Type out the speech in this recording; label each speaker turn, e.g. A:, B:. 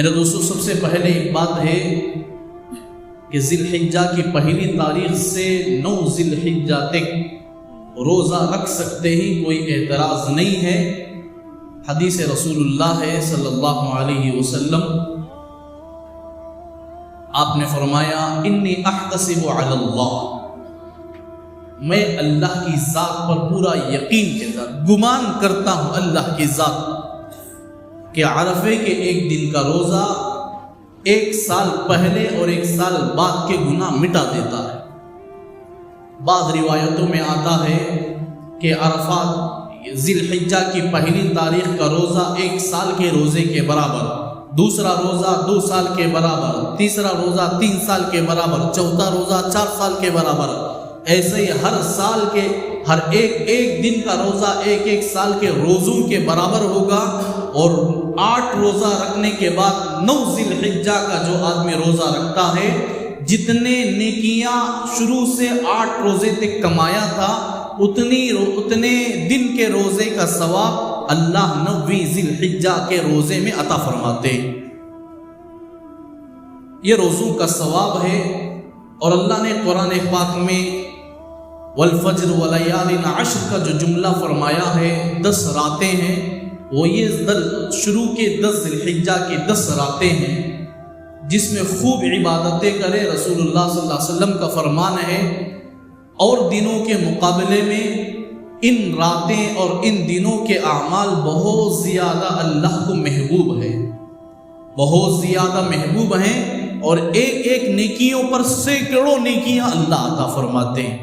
A: میرے دوستو، سب سے پہلے ایک بات ہے کہ ذی الحجہ کی پہلی تاریخ سے 9 ذی الحجہ تک روزہ رکھ سکتے ہی، کوئی اعتراض نہیں ہے۔ حدیث رسول اللہ ہے صلی اللہ علیہ وسلم، آپ نے فرمایا انی احتسب علی اللہ، میں اللہ کی ذات پر پورا یقین کے ساتھ گمان کرتا ہوں اللہ کی ذات کہ عرفے کے ایک دن کا روزہ 1 سال پہلے اور 1 سال بعد کے گناہ مٹا دیتا ہے۔ بعض روایتوں میں آتا ہے کہ عرفات ذی الحجہ کی پہلی تاریخ کا روزہ 1 سال کے روزے کے برابر، دوسرا روزہ 2 سال کے برابر، تیسرا روزہ 3 سال کے برابر، چوتھا روزہ 4 سال کے برابر، ایسے ہی ہر سال کے ہر ایک دن کا روزہ 1 سال کے روزوں کے برابر ہوگا۔ اور 8 روزہ رکھنے کے بعد 9 ذی الحجہ کا جو آدمی روزہ رکھتا ہے، جتنے نیکیاں شروع سے 8 روزے تک کمایا تھا، اتنے دن کے روزے کا ثواب اللہ 9ویں ذی الحجہ کے روزے میں عطا فرماتے ہیں۔ یہ روزوں کا ثواب ہے، اور اللہ نے قرآن پاک میں والفجر ولیال عشر کا جو جملہ فرمایا ہے، 10 راتیں ہیں، وہ یہ شروع کے 10 ذی الحجہ کی 10 راتیں ہیں جس میں خوب عبادتیں کرے۔ رسول اللہ صلی اللہ علیہ وسلم کا فرمان ہے، اور دنوں کے مقابلے میں ان راتیں اور ان دنوں کے اعمال بہت زیادہ اللہ کو محبوب ہے، بہت زیادہ محبوب ہیں، اور ایک نیکیوں پر سینکڑوں نیکیاں اللہ عطا فرماتے ہیں۔